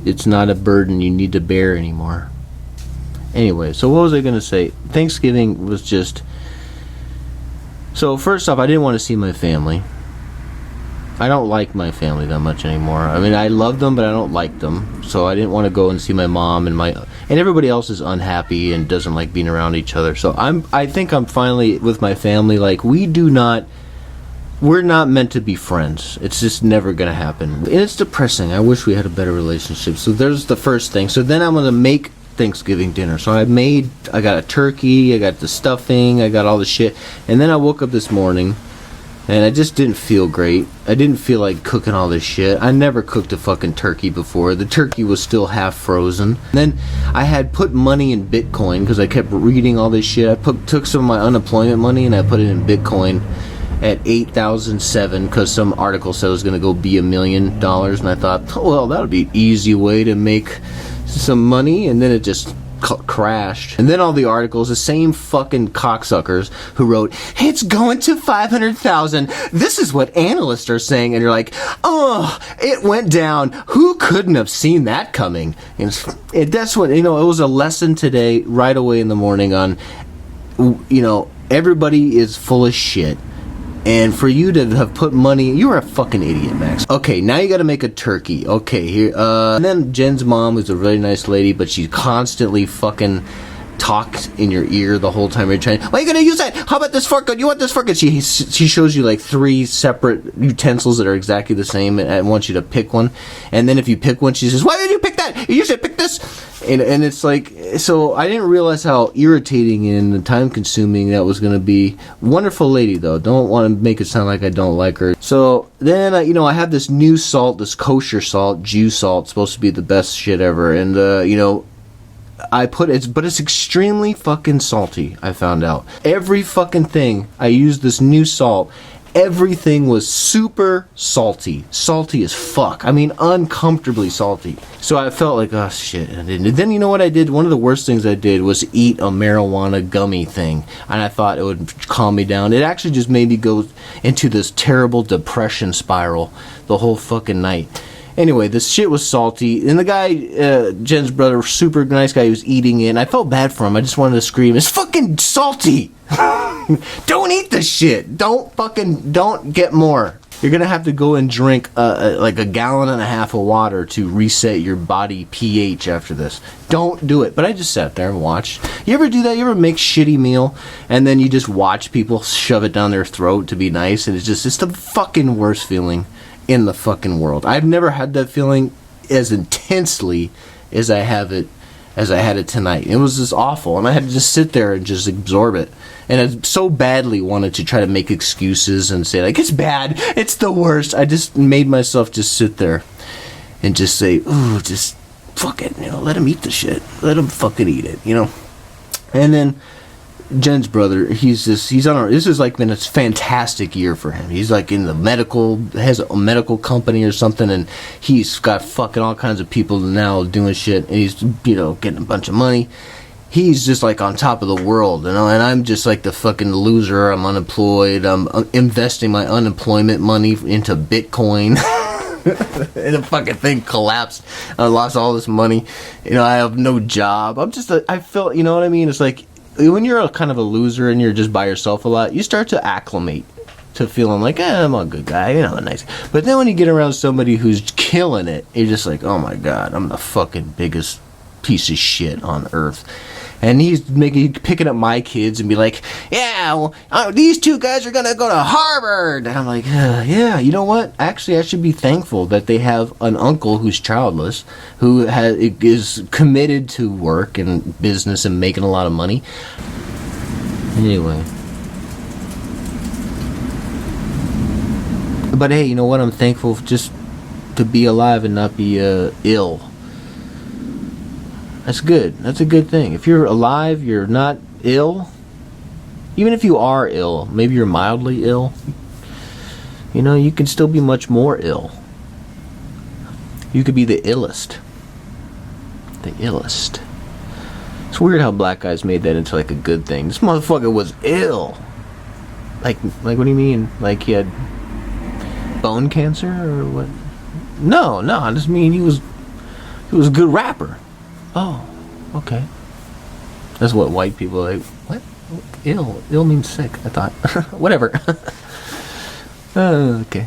it's not a burden you need to bear anymore. Anyway, so what was I gonna say? Thanksgiving was just... So first off, I didn't want to see my family. I don't like my family that much anymore. I mean, I love them, but I don't like them. So I didn't want to go and see my mom and everybody else is unhappy and doesn't like being around each other. So I think I'm finally with my family. Like, we're not meant to be friends. It's just never gonna happen, and it's depressing. I wish we had a better relationship. So there's the first thing. So then I'm gonna make Thanksgiving dinner. So I got a turkey, I got the stuffing, I got all the shit, and then I woke up this morning and I just didn't feel great. I didn't feel like cooking all this shit. I never cooked a fucking turkey before. The turkey was still half frozen. Then I had put money in Bitcoin because I kept reading all this shit. I took some of my unemployment money and I put it in Bitcoin at 8,007 because some article said it was going to go be $1 million, and I thought, oh, well, that would be an easy way to make some money, and then it just crashed. And then all the articles, the same fucking cocksuckers who wrote, it's going to 500,000, this is what analysts are saying, and you're like, oh, it went down, who couldn't have seen that coming? And that's what, it was a lesson today right away in the morning on, everybody is full of shit. And for you to have put money, you were a fucking idiot, Max. Okay, now you gotta make a turkey. Okay, here, and then Jen's mom, who's a really nice lady, but she constantly fucking talked in your ear the whole time you're trying. Why are you gonna use that? How about this fork? You want this fork? And she shows you like 3 separate utensils that are exactly the same and wants you to pick one. And then if you pick one, she says, why did you pick that? You should pick this. And it's like, so I didn't realize how irritating and time consuming that was going to be. Wonderful lady, though. Don't want to make it sound like I don't like her. So then, I have this new salt, this kosher salt, Jew salt, supposed to be the best shit ever. And, I put it, but it's extremely fucking salty, I found out. Every fucking thing, I used this new salt. Everything was super salty. Salty as fuck. I mean, uncomfortably salty. So I felt like, oh shit. And then you know what I did? One of the worst things I did was eat a marijuana gummy thing. And I thought it would calm me down. It actually just made me go into this terrible depression spiral the whole fucking night. Anyway, this shit was salty. And the guy, Jen's brother, super nice guy, he was eating it. And I felt bad for him. I just wanted to scream, it's fucking salty! Don't eat this shit. Don't get more. You're gonna have to go and drink like 1.5 gallons of water to reset your body pH after this. Don't do it. But I just sat there and watched. You ever do that? You ever make shitty meal and then you just watch people shove it down their throat to be nice, and it's the fucking worst feeling in the fucking world. I've never had that feeling as intensely as I had it tonight. It was just awful, and I had to just sit there and just absorb it. And I so badly wanted to try to make excuses and say, like, it's bad, it's the worst. I just made myself just sit there and just say, ooh, just fuck it, let him eat the shit. Let him fucking eat it, And then Jen's brother, this has like been a fantastic year for him. He's like in the has a medical company or something, and he's got fucking all kinds of people now doing shit, and he's, getting a bunch of money. He's just like on top of the world, and I'm just like the fucking loser. I'm unemployed. I'm investing my unemployment money into Bitcoin. And the fucking thing collapsed. I lost all this money. I have no job. I felt, you know what I mean? It's like, when you're a kind of a loser and you're just by yourself a lot, you start to acclimate to feeling like, I'm a good guy, nice. But then when you get around somebody who's killing it, you're just like, oh my god, I'm the fucking biggest piece of shit on earth. And he's picking up my kids and be like, yeah, well, these 2 guys are gonna go to Harvard. And I'm like, yeah, you know what? Actually, I should be thankful that they have an uncle who's childless, who is committed to work and business and making a lot of money. Anyway. But hey, you know what? I'm thankful just to be alive and not be ill. That's good. That's a good thing. If you're alive, you're not ill. Even if you are ill, maybe you're mildly ill, you can still be much more ill. You could be the illest. The illest. It's weird how black guys made that into like a good thing. This motherfucker was ill. Like what do you mean? Like he had bone cancer or what? No, I just mean he was He was a good rapper. Oh, okay. That's what white people are like. What? Ill. Ill means sick, I thought. Whatever. Okay.